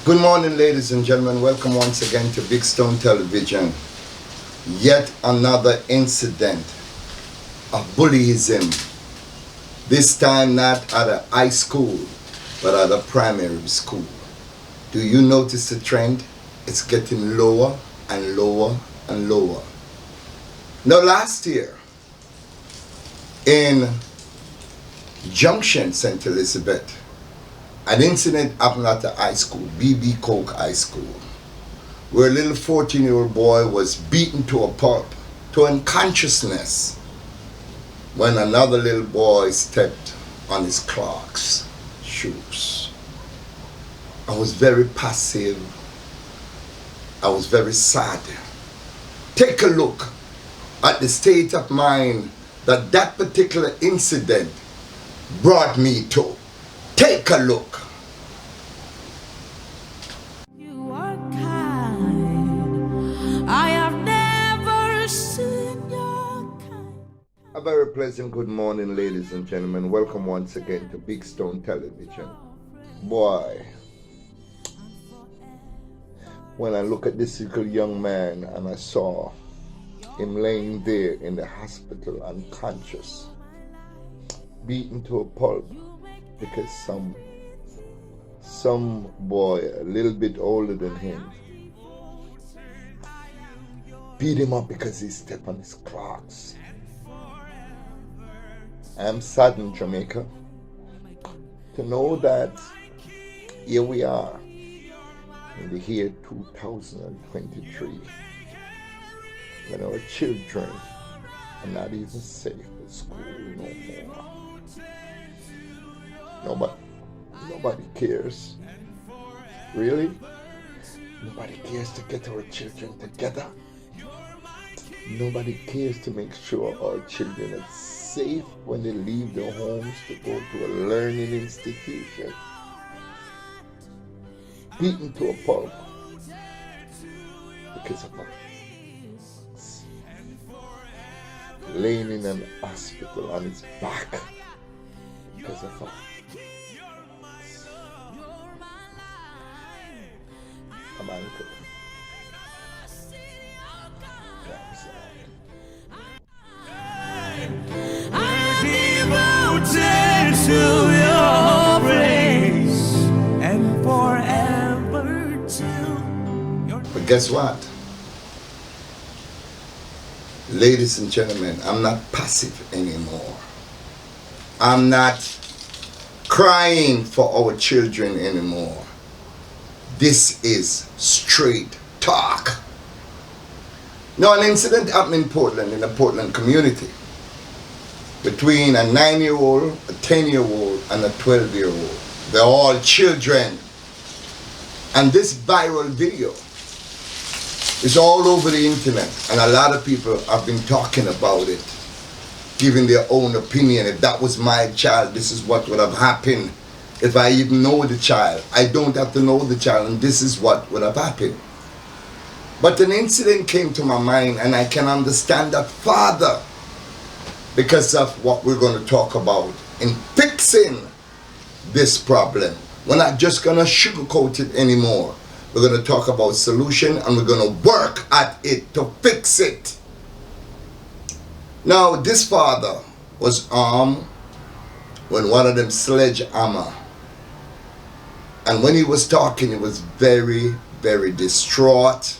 Good morning, ladies and gentlemen. Welcome once again to Big Stone Television. Yet another incident of bullyism. This time not at a high school, but at a primary school. Do you notice the trend? It's getting lower and lower and lower. Now, last year in Junction, St. Elizabeth, an incident happened at the high school, B.B. Coke High School, where a little 14-year-old boy was beaten to a pulp, to unconsciousness, when another little boy stepped on his Clark's shoes. I was very passive. I was very sad. Take a look at the state of mind that that particular incident brought me to. Take a look. You are kind. I have never seen your kind. A very pleasant good morning, ladies and gentlemen. Welcome once again to Big Stone Television. Boy, when I look at this little young man and I saw him laying there in the hospital unconscious, beaten to a pulp, because some boy a little bit older than him beat him up because he stepped on his Clarks. I'm saddened, Jamaica, to know that here we are in the year 2023, when our children are not even safe at school no more. Nobody cares. Really? Nobody cares to get our children together. Nobody cares to make sure our children are safe when they leave their homes to go to a learning institution. Beaten to a pulp because of us. Laying in an hospital on his back because of us. I'm uncle. I'm devoted to your praise and forever to your. But guess what? Ladies and gentlemen, I'm not passive anymore. I'm not crying for our children anymore. This is straight talk. Now, an incident happened in Portland, in the Portland community, between a 9-year-old, a 10-year-old, and a 12-year-old. They're all children. And this viral video is all over the internet, and a lot of people have been talking about it, giving their own opinion. If that was my child, this is what would have happened. If I even know the child, I don't have to know the child, and this is what would have happened. But an incident came to my mind, and I can understand that father because of what we're going to talk about in fixing this problem. We're not just going to sugarcoat it anymore. We're going to talk about solution, and we're going to work at it to fix it. Now, this father was armed with one of them sledgehammer. And when he was talking, he was very, very distraught.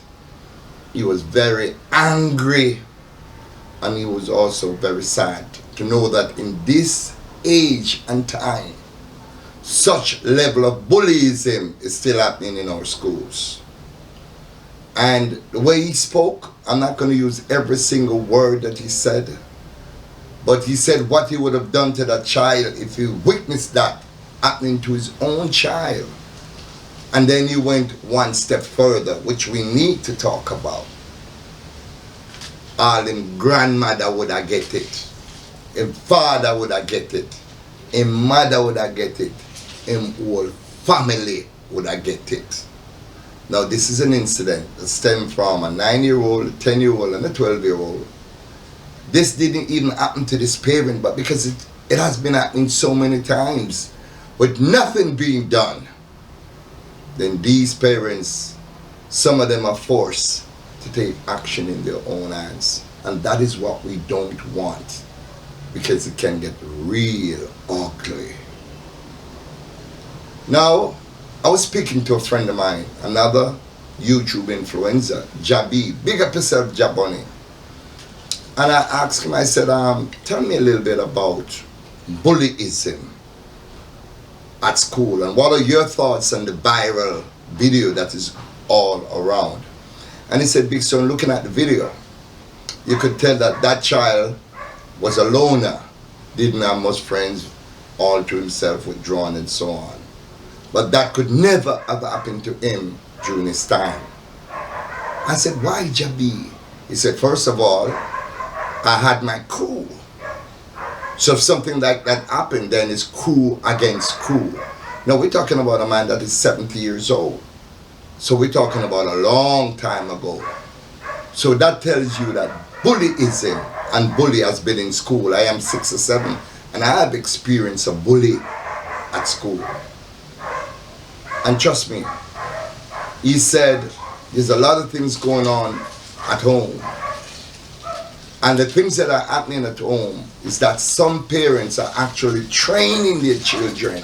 He was very angry. And he was also very sad to know that in this age and time, such level of bullyism is still happening in our schools. And the way he spoke, I'm not going to use every single word that he said, but he said what he would have done to that child if he witnessed that happening to his own child. And then he went one step further, which we need to talk about. All him grandmother would have get it. Him father would have get it. Him mother would have get it. Him whole family would have get it. Now, this is an incident that stemmed from a 9-year-old, a 10-year-old, and a 12-year-old. This didn't even happen to this parent, but because it has been happening so many times with nothing being done. then these parents, some of them are forced to take action in their own hands. And that is what we don't want, because it can get real ugly. Now, I was speaking to a friend of mine, another YouTube influencer, Jabi. Big up yourself, Jaboni. And I asked him, I said, tell me a little bit about bullyism at school, and what are your thoughts on the viral video that is all around? And he said, Big Son, looking at the video, you could tell that that child was a loner, didn't have much friends, all to himself, withdrawn and so on. But that could never have happened to him during his time. I said, why, Jabi? He said, first of all, I had my crew. So if something like that happened, then it's crew against crew. Now we're talking about a man that is 70 years old. So we're talking about a long time ago. So that tells you that bullyism and bully has been in school. I am 6 or 7 and I have experienced a bully at school. And trust me, he said there's a lot of things going on at home. And the things that are happening at home is that some parents are actually training their children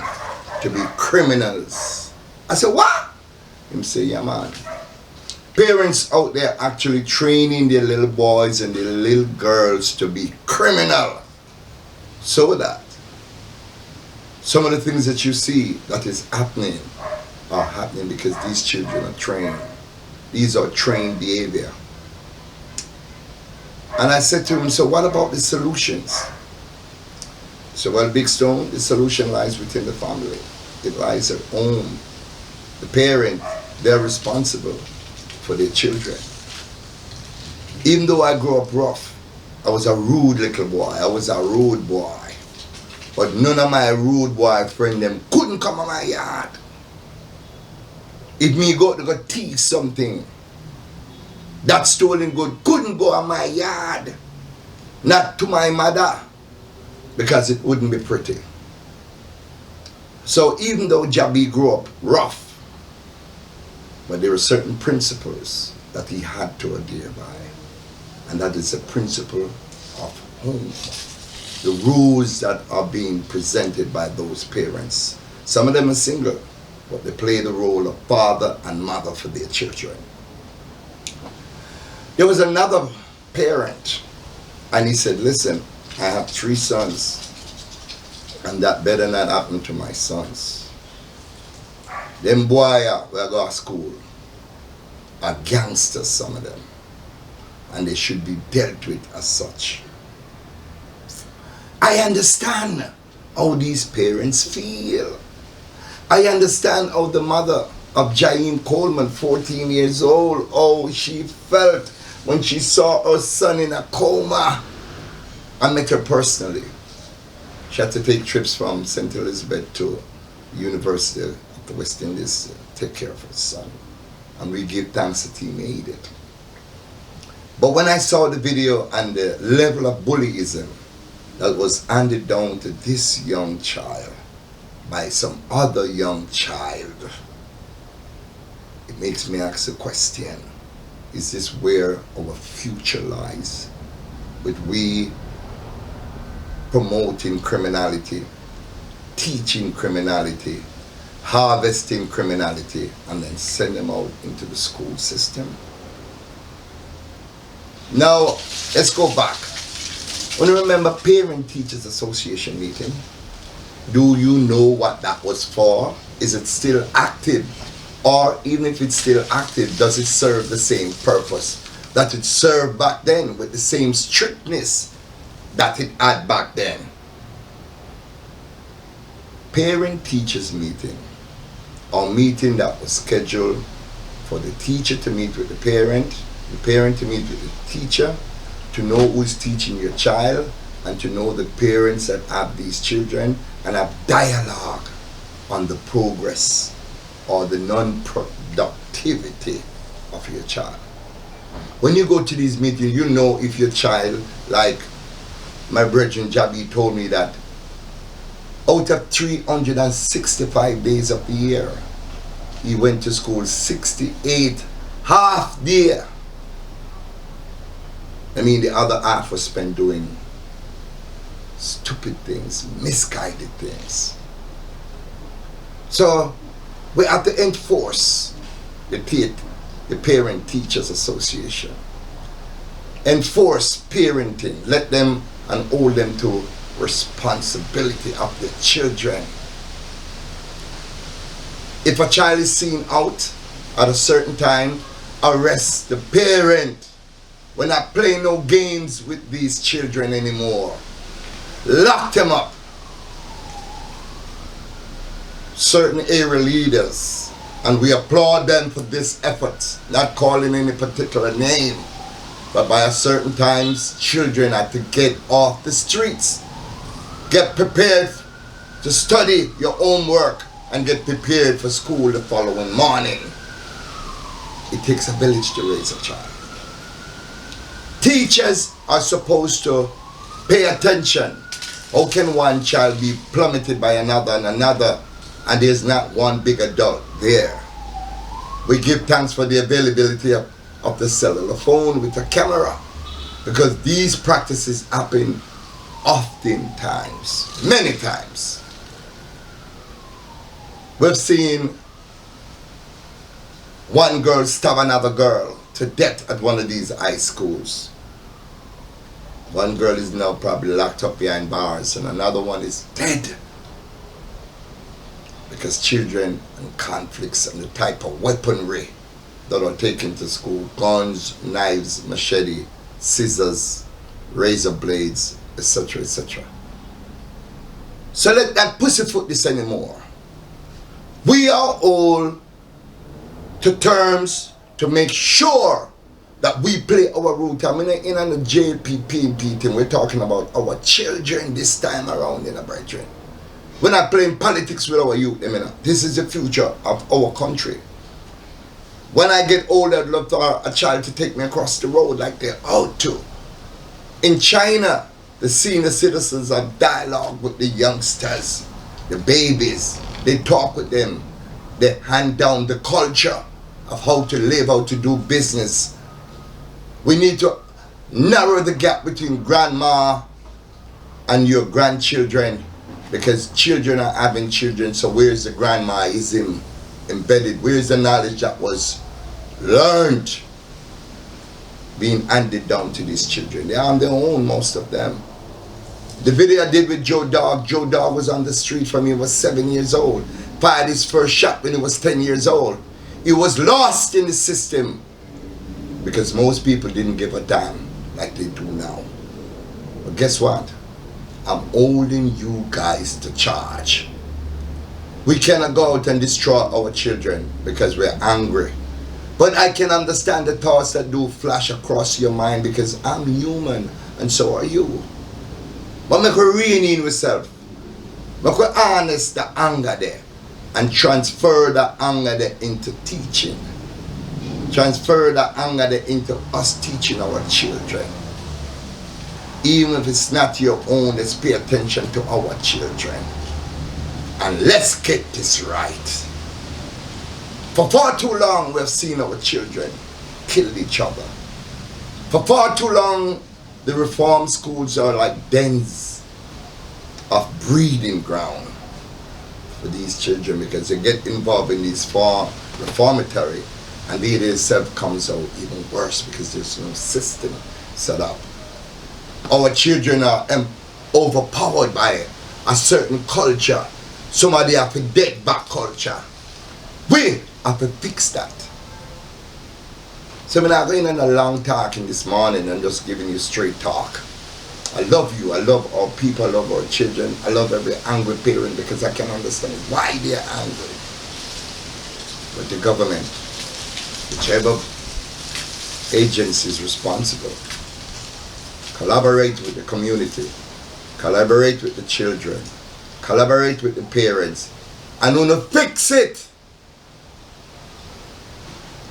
to be criminals. I said, what? Him say, yeah man. Parents out there actually training their little boys and their little girls to be criminal. So that some of the things that you see that is happening are happening because these children are trained. These are trained behavior. And I said to him, so what about the solutions? So, well, Big Stone, the solution lies within the family. It lies at home. The parent, they're responsible for their children. Even though I grew up rough, I was a rude little boy. I was a rude boy. But none of my rude boy friends them couldn't come on my yard. If me go to go teach something, that stolen good couldn't go on my yard. Not to my mother, because it wouldn't be pretty. So even though Jabi grew up rough, but there are certain principles that he had to adhere by. And that is the principle of home. The rules that are being presented by those parents. Some of them are single, but they play the role of father and mother for their children. There was another parent, and he said, listen, I have 3 sons, and that better not happen to my sons. Them boy where I go to school are gangsters, some of them, and they should be dealt with as such. I understand how these parents feel. I understand how the mother of Jaim Coleman, 14 years old, how she felt when she saw her son in a coma. I met her personally. She had to take trips from St. Elizabeth to University of the West Indies to take care of her son. And we give thanks that he made it. But when I saw the video and the level of bullyism that was handed down to this young child by some other young child, it makes me ask a question. Is this where our future lies? With we promoting criminality, teaching criminality, harvesting criminality, and then send them out into the school system? Now, let's go back. When you remember Parent Teachers Association meeting, do you know what that was for? Is it still active? Or even if it's still active, does it serve the same purpose that it served back then, with the same strictness that it had back then? Parent Teachers meeting, or meeting that was scheduled for the teacher to meet with the parent to meet with the teacher, to know who's teaching your child, and to know the parents that have these children, and have dialogue on the progress or the non-productivity of your child. When you go to these meetings, you know if your child, like my brethren Jabi told me that out of 365 days of the year, he went to school 68 half day. I mean, the other half was spent doing stupid things, misguided things. So we have to enforce the Parent Teachers Association. Enforce parenting. Let them and hold them to responsibility of their children. If a child is seen out at a certain time, arrest the parent. We're not playing no games with these children anymore. Lock them up. Certain area leaders, and we applaud them for this effort, not calling any particular name, but by a certain times, children have to get off the streets. Get prepared to study your homework and get prepared for school the following morning. It takes a village to raise a child. Teachers are supposed to pay attention. How can one child be plummeted by another and another, and there's not one big adult there? We give thanks for the availability of the cellular phone with a camera, because these practices happen oftentimes, many times. We've seen one girl stab another girl to death at one of these high schools. One girl is now probably locked up behind bars, and another one is dead. Because children and conflicts and the type of weaponry that are taken to school, guns, knives, machete, scissors, razor blades, etc., etc. So let that pussyfoot this anymore. We are all to terms to make sure that we play our role. I mean, in on the JPP thing, we're talking about our children this time around, brethren. We're not playing politics with our youth. This is the future of our country. When I get older, I'd love for a child to take me across the road like they're out to. In China, the senior citizens have dialogue with the youngsters, the babies. They talk with them. They hand down the culture of how to live, how to do business. We need to narrow the gap between grandma and your grandchildren, because children are having children. So where's the grandmaism embedded? Where's the knowledge that was learned being handed down to these children? They are on their own, most of them. The video I did with Joe Dog was on the street from he was 7 years old. Fired his first shot when he was 10 years old. He was lost in the system because most people didn't give a damn like they do now. But guess what? I'm holding you guys to charge. We cannot go out and destroy our children because we're angry. But I can understand the thoughts that do flash across your mind, because I'm human and so are you. But make we rein in ourselves. Make we harness the anger there and transfer the anger there into teaching. Transfer the anger there into us teaching our children. Even if it's not your own, let's pay attention to our children. And let's get this right. For far too long, we've seen our children kill each other. For far too long, the reform schools are like dens of breeding ground for these children, because they get involved in these reformatory, and they itself comes out even worse because there's no system set up. Our children are overpowered by a certain culture. Somebody have to dead back culture. We have to fix that. So I'm not going on a long talking this morning and just giving you straight talk. I love you. I love our people. I love our children. I love every angry parent, because I can understand why they're angry. But the government, whichever agency is responsible, collaborate with the community, collaborate with the children, collaborate with the parents, and wanna fix it.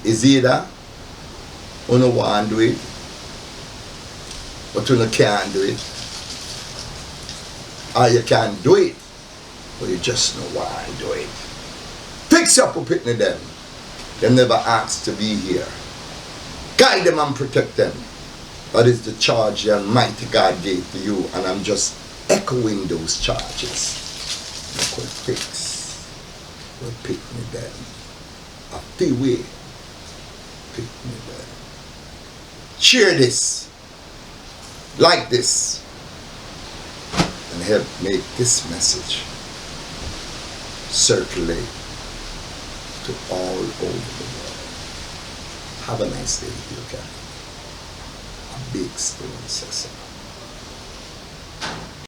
Is either wanna want to do it, but you can't do it, or you can do it, but you just don't want to do it. Fix up a pitney them. Them never asked to be here. Guide them and protect them. That is the charge the Almighty God gave to you, and I'm just echoing those charges. Look what fix. We'll pick me them. A few way. Pick me them. Share this. Like this. And help make this message circulate to all over the world. Have a nice day, you can. A big stone, Cecil.